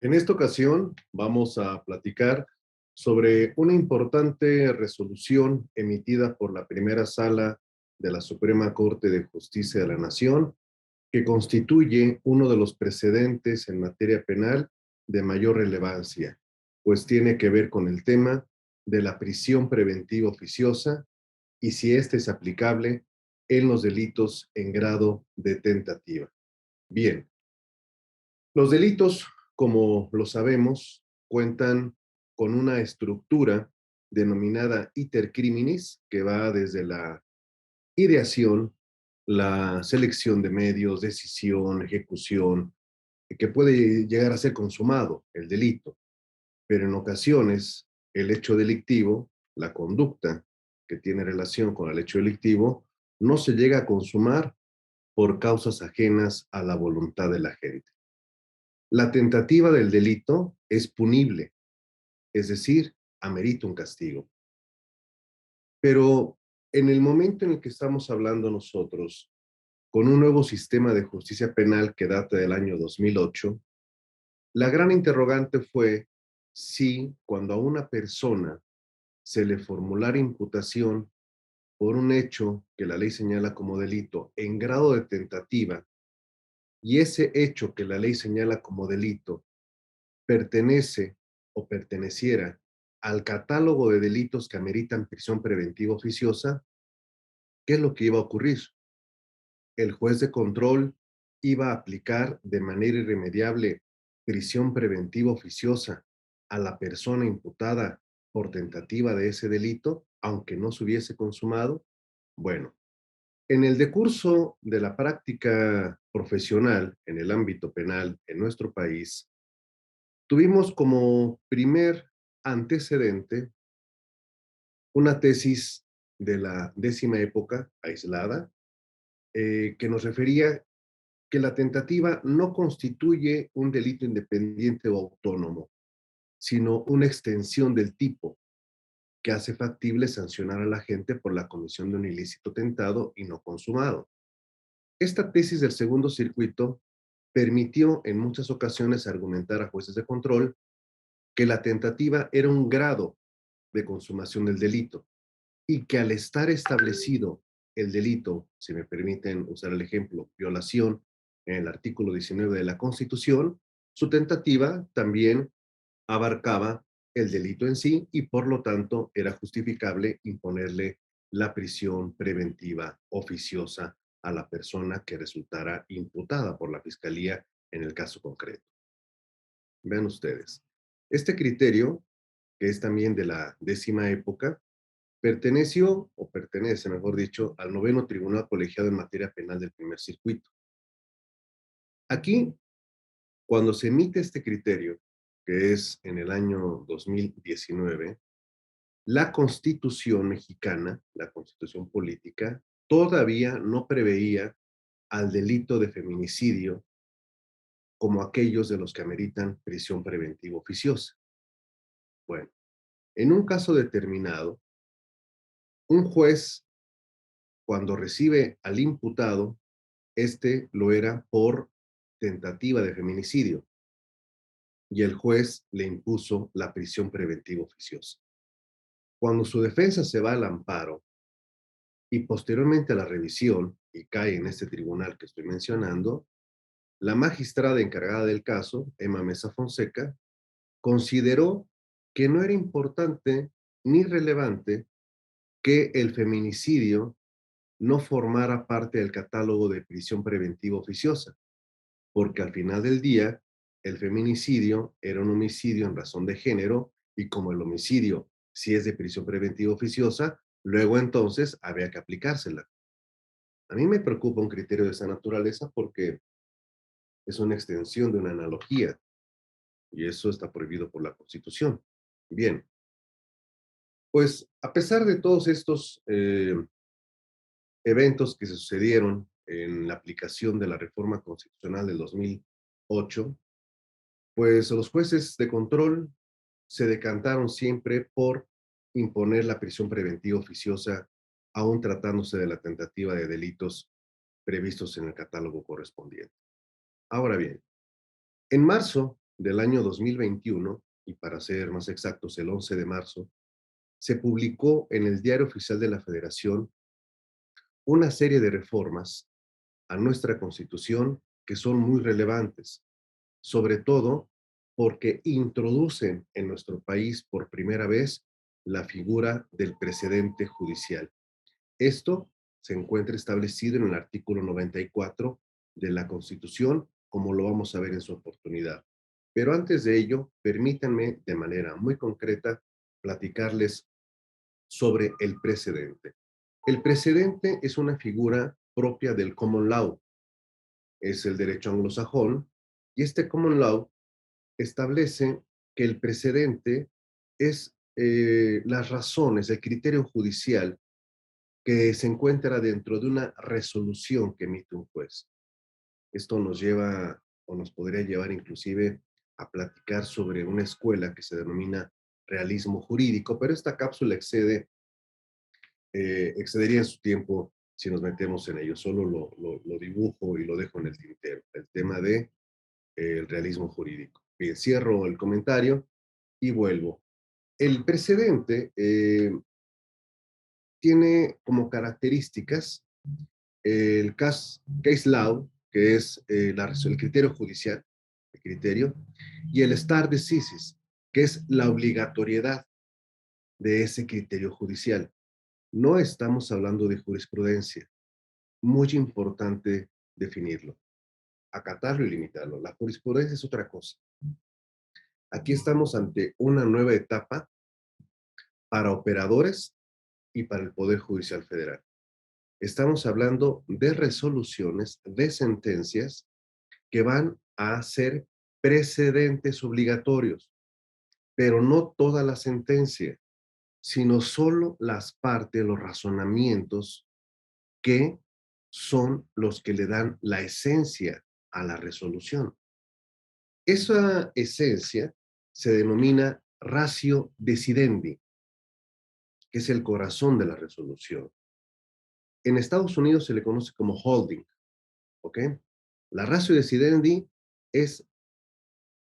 En esta ocasión vamos a platicar sobre una importante resolución emitida por la primera sala de la Suprema Corte de Justicia de la Nación, que constituye uno de los precedentes en materia penal de mayor relevancia, pues tiene que ver con el tema de la prisión preventiva oficiosa y si éste es aplicable en los delitos en grado de tentativa. Bien, los delitos, como lo sabemos, cuentan con una estructura denominada iter criminis, que va desde la ideación, la selección de medios, decisión, ejecución, que puede llegar a ser consumado el delito, pero en ocasiones el hecho delictivo, la conducta que tiene relación con el hecho delictivo, no se llega a consumar por causas ajenas a la voluntad de la gente. La tentativa del delito es punible, es decir, amerita un castigo. Pero en el momento en el que estamos hablando nosotros, con un nuevo sistema de justicia penal que data del año 2008, la gran interrogante fue si cuando a una persona se le formulara imputación por un hecho que la ley señala como delito en grado de tentativa, y ese hecho que la ley señala como delito pertenece o perteneciera al catálogo de delitos que ameritan prisión preventiva oficiosa, ¿qué es lo que iba a ocurrir? El juez de control iba a aplicar de manera irremediable prisión preventiva oficiosa a la persona imputada por tentativa de ese delito, aunque no se hubiese consumado. Bueno, en el decurso de la práctica profesional en el ámbito penal en nuestro país, tuvimos como primer antecedente una tesis de la décima época aislada, que nos refería que la tentativa no constituye un delito independiente o autónomo, sino una extensión del tipo que hace factible sancionar a la gente por la comisión de un ilícito tentado y no consumado. Esta tesis del segundo circuito permitió en muchas ocasiones argumentar a jueces de control que la tentativa era un grado de consumación del delito y que al estar establecido el delito, si me permiten usar el ejemplo, violación en el artículo 19 de la Constitución, su tentativa también abarcaba el delito en sí y por lo tanto era justificable imponerle la prisión preventiva oficiosa a la persona que resultara imputada por la Fiscalía en el caso concreto. Vean ustedes, este criterio, que es también de la décima época, perteneció, o pertenece, mejor dicho, al noveno Tribunal Colegiado en materia penal del primer circuito. Aquí, cuando se emite este criterio, que es en el año 2019, la Constitución mexicana, la Constitución política, todavía no preveía al delito de feminicidio como aquellos de los que ameritan prisión preventiva oficiosa. Bueno, en un caso determinado, un juez, cuando recibe al imputado, este lo era por tentativa de feminicidio y el juez le impuso la prisión preventiva oficiosa. Cuando su defensa se va al amparo y posteriormente a la revisión y cae en este tribunal que estoy mencionando, la magistrada encargada del caso, Emma Mesa Fonseca, consideró que no era importante ni relevante que el feminicidio no formara parte del catálogo de prisión preventiva oficiosa, porque al final del día el feminicidio era un homicidio en razón de género y como el homicidio si es de prisión preventiva oficiosa, luego entonces había que aplicársela. A mí me preocupa un criterio de esa naturaleza porque es una extensión de una analogía y eso está prohibido por la Constitución. Bien, pues a pesar de todos estos eventos que se sucedieron en la aplicación de la reforma constitucional del 2008, pues los jueces de control se decantaron siempre por imponer la prisión preventiva oficiosa, aún tratándose de la tentativa de delitos previstos en el catálogo correspondiente. Ahora bien, en marzo del año 2021, y para ser más exactos, el 11 de marzo, se publicó en el Diario Oficial de la Federación una serie de reformas a nuestra Constitución que son muy relevantes, sobre todo porque introducen en nuestro país por primera vez la figura del precedente judicial. Esto se encuentra establecido en el artículo 94 de la Constitución, como lo vamos a ver en su oportunidad. Pero antes de ello, permítanme de manera muy concreta platicarles sobre el precedente. El precedente es una figura propia del common law, es el derecho anglosajón, y este common law establece que el precedente es las razones, el criterio judicial que se encuentra dentro de una resolución que emite un juez. Esto nos lleva o nos podría llevar inclusive a platicar sobre una escuela que se denomina realismo jurídico, pero esta cápsula excedería en su tiempo si nos metemos en ello. Solo lo dibujo y lo dejo en el tintero, el tema de el realismo jurídico. Bien, cierro el comentario y vuelvo. El precedente tiene como características el case law, que es el criterio judicial, el criterio, y el stare decisis, que es la obligatoriedad de ese criterio judicial. No estamos hablando de jurisprudencia, muy importante definirlo, acatarlo y limitarlo. La jurisprudencia es otra cosa. Aquí estamos ante una nueva etapa para operadores y para el Poder Judicial Federal. Estamos hablando de resoluciones, de sentencias que van a ser precedentes obligatorios, pero no toda la sentencia, sino solo las partes, los razonamientos que son los que le dan la esencia a la resolución. Esa esencia se denomina ratio decidendi, que es el corazón de la resolución. En Estados Unidos se le conoce como holding, ¿ok? La ratio decidendi es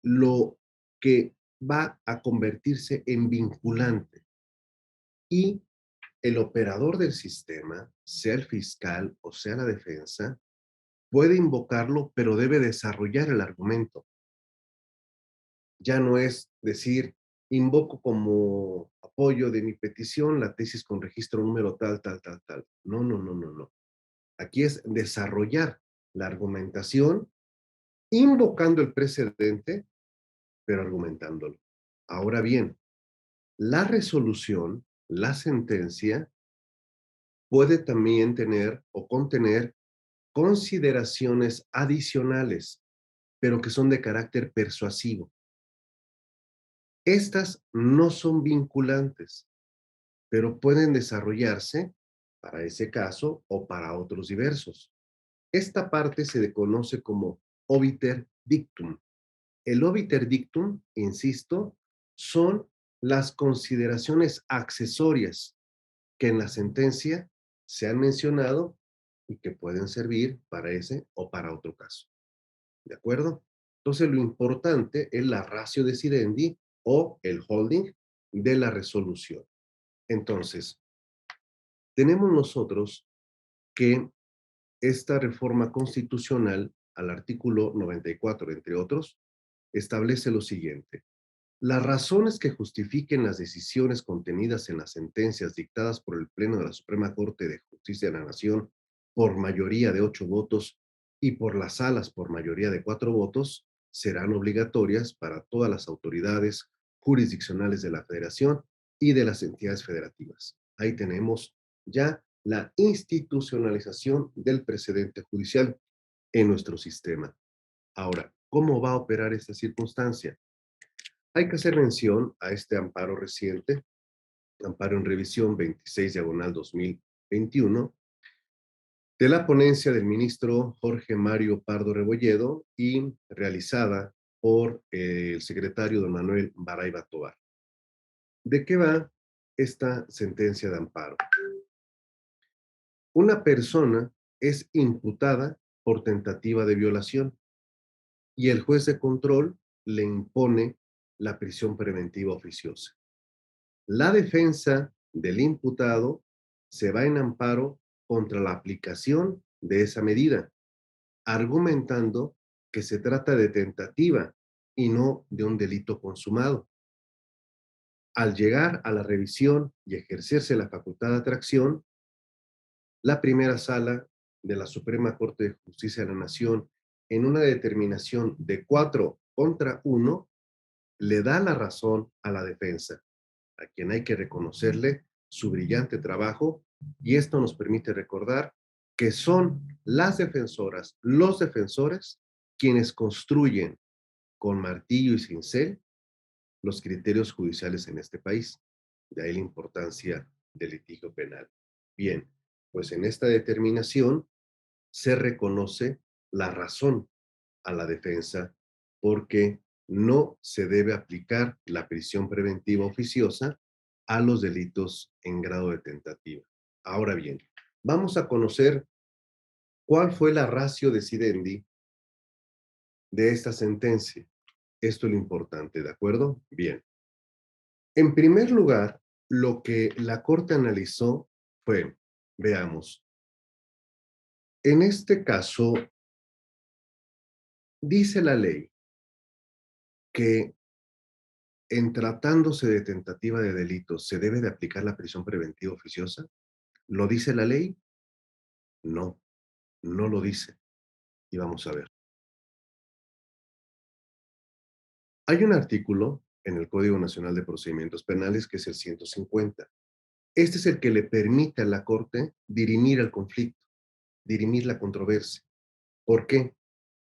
lo que va a convertirse en vinculante y el operador del sistema, sea el fiscal o sea la defensa, puede invocarlo, pero debe desarrollar el argumento. Ya no es decir, invoco como apoyo de mi petición la tesis con registro número tal, tal, tal, tal. No, no, no, no, no. Aquí es desarrollar la argumentación invocando el precedente, pero argumentándolo. Ahora bien, la resolución, la sentencia, puede también tener o contener consideraciones adicionales, pero que son de carácter persuasivo. Estas no son vinculantes, pero pueden desarrollarse para ese caso o para otros diversos. Esta parte se conoce como obiter dictum. El obiter dictum, insisto, son las consideraciones accesorias que en la sentencia se han mencionado y que pueden servir para ese o para otro caso. ¿De acuerdo? Entonces, lo importante es la ratio decidendi o el holding de la resolución. Entonces, tenemos nosotros que esta reforma constitucional al artículo 94, entre otros, establece lo siguiente. Las razones que justifiquen las decisiones contenidas en las sentencias dictadas por el Pleno de la Suprema Corte de Justicia de la Nación por mayoría de 8 votos y por las salas por mayoría de 4 votos serán obligatorias para todas las autoridades jurisdiccionales de la Federación y de las entidades federativas. Ahí tenemos ya la institucionalización del precedente judicial en nuestro sistema. Ahora, ¿cómo va a operar esta circunstancia? Hay que hacer mención a este amparo reciente, amparo en revisión 26 diagonal 2021, de la ponencia del ministro Jorge Mario Pardo Rebolledo y realizada por el secretario don Manuel Barayba Tovar. ¿De qué va esta sentencia de amparo? Una persona es imputada por tentativa de violación y el juez de control le impone la prisión preventiva oficiosa. La defensa del imputado se va en amparo contra la aplicación de esa medida, argumentando que se trata de tentativa y no de un delito consumado. Al llegar a la revisión y ejercerse la facultad de atracción, la primera sala de la Suprema Corte de Justicia de la Nación, en una determinación de 4-1, le da la razón a la defensa, a quien hay que reconocerle su brillante trabajo, y esto nos permite recordar que son las defensoras, los defensores, quienes construyen con martillo y cincel los criterios judiciales en este país. De ahí la importancia del litigio penal. Bien, pues en esta determinación se reconoce la razón a la defensa porque no se debe aplicar la prisión preventiva oficiosa a los delitos en grado de tentativa. Ahora bien, vamos a conocer cuál fue la ratio decidendi de esta sentencia. Esto es lo importante, ¿de acuerdo? Bien. En primer lugar, lo que la Corte analizó fue, veamos, en este caso, dice la ley que en tratándose de tentativa de delito, ¿se debe de aplicar la prisión preventiva oficiosa? ¿Lo dice la ley? No, no lo dice. Y vamos a ver. Hay un artículo en el Código Nacional de Procedimientos Penales que es el 150. Este es el que le permite a la Corte dirimir el conflicto, dirimir la controversia. ¿Por qué?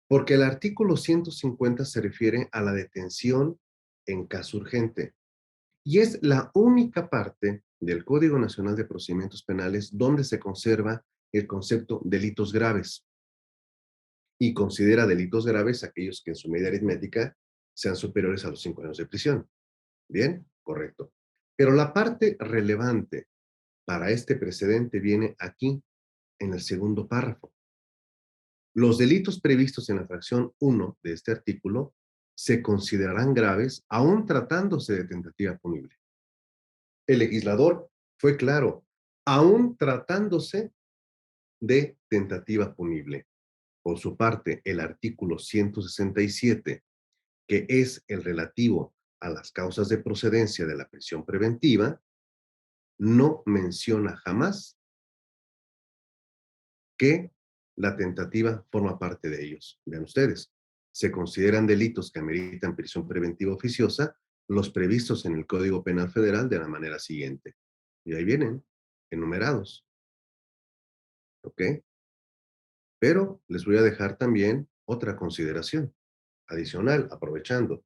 Porque el artículo 150 se refiere a la detención en caso urgente y es la única parte del Código Nacional de Procedimientos Penales donde se conserva el concepto delitos graves y considera delitos graves aquellos que en su medida aritmética sean superiores a los 5 años de prisión. ¿Bien? Correcto. Pero la parte relevante para este precedente viene aquí, en el segundo párrafo. Los delitos previstos en la fracción 1 de este artículo se considerarán graves aún tratándose de tentativa punible. El legislador fue claro, aún tratándose de tentativa punible. Por su parte, el artículo 167, que es el relativo a las causas de procedencia de la prisión preventiva, no menciona jamás que la tentativa forma parte de ellos. Vean ustedes, se consideran delitos que ameritan prisión preventiva oficiosa los previstos en el Código Penal Federal de la manera siguiente. Y ahí vienen, enumerados, ¿ok? Pero les voy a dejar también otra consideración adicional, aprovechando.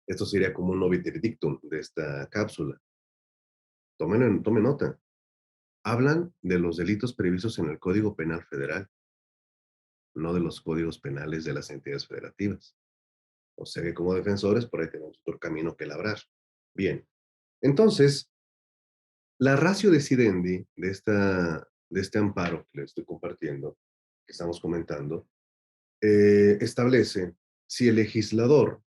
Esto sería como un obiter dictum de esta cápsula. Tomen nota. Hablan de los delitos previstos en el Código Penal Federal, no de los códigos penales de las entidades federativas. O sea que como defensores por ahí tenemos otro camino que labrar. Bien, entonces, la ratio decidendi de este amparo que les estoy compartiendo, que estamos comentando, establece si el legislador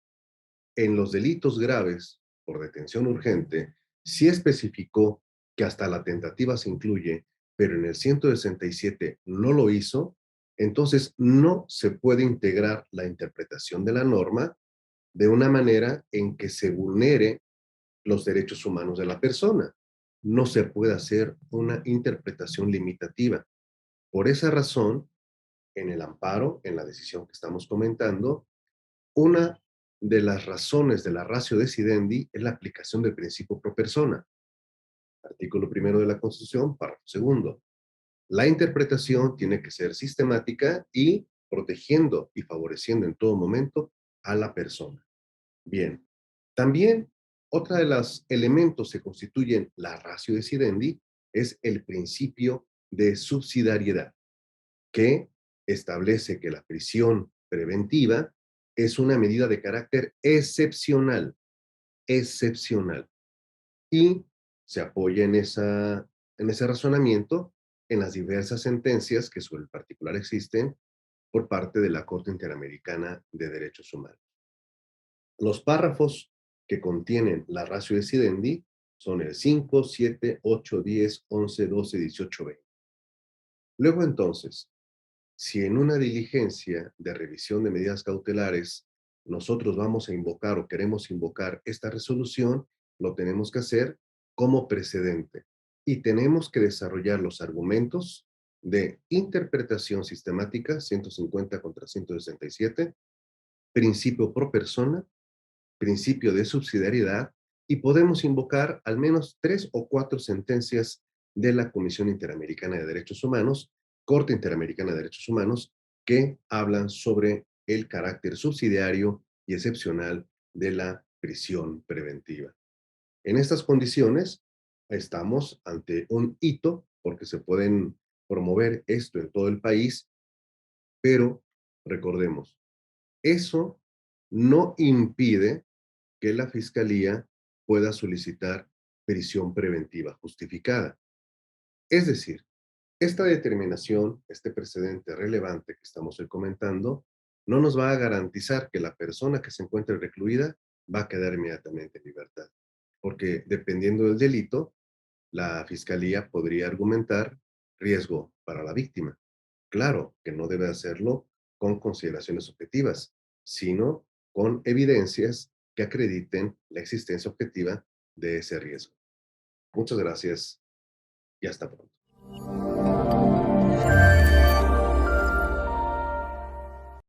en los delitos graves por detención urgente sí especificó que hasta la tentativa se incluye, pero en el 167 no lo hizo, entonces no se puede integrar la interpretación de la norma de una manera en que se vulnere los derechos humanos de la persona. No se puede hacer una interpretación limitativa. Por esa razón, en el amparo, en la decisión que estamos comentando, una de las razones de la ratio decidendi es la aplicación del principio pro persona. Artículo primero de la Constitución, párrafo segundo. La interpretación tiene que ser sistemática y protegiendo y favoreciendo en todo momento a la persona. Bien, también otra de los elementos que constituyen la ratio decidendi es el principio de subsidiariedad, que establece que la prisión preventiva es una medida de carácter excepcional, excepcional, y se apoya en ese razonamiento en las diversas sentencias que sobre el particular existen por parte de la Corte Interamericana de Derechos Humanos. Los párrafos que contienen la ratio decidendi son el 5, 7, 8, 10, 11, 12, 18, 20. Luego entonces, si en una diligencia de revisión de medidas cautelares nosotros vamos a invocar o queremos invocar esta resolución, lo tenemos que hacer como precedente y tenemos que desarrollar los argumentos de interpretación sistemática 150 contra 167, principio pro persona, principio de subsidiariedad, y podemos invocar al menos 3 o 4 sentencias de la Comisión Interamericana de Derechos Humanos, Corte Interamericana de Derechos Humanos, que hablan sobre el carácter subsidiario y excepcional de la prisión preventiva. En estas condiciones, estamos ante un hito, porque se pueden promover esto en todo el país, pero recordemos, eso no impide que la Fiscalía pueda solicitar prisión preventiva justificada. Es decir, esta determinación, este precedente relevante que estamos hoy comentando, no nos va a garantizar que la persona que se encuentre recluida va a quedar inmediatamente en libertad, porque dependiendo del delito, la Fiscalía podría argumentar riesgo para la víctima. Claro que no debe hacerlo con consideraciones objetivas, sino con evidencias que acrediten la existencia objetiva de ese riesgo. Muchas gracias y hasta pronto.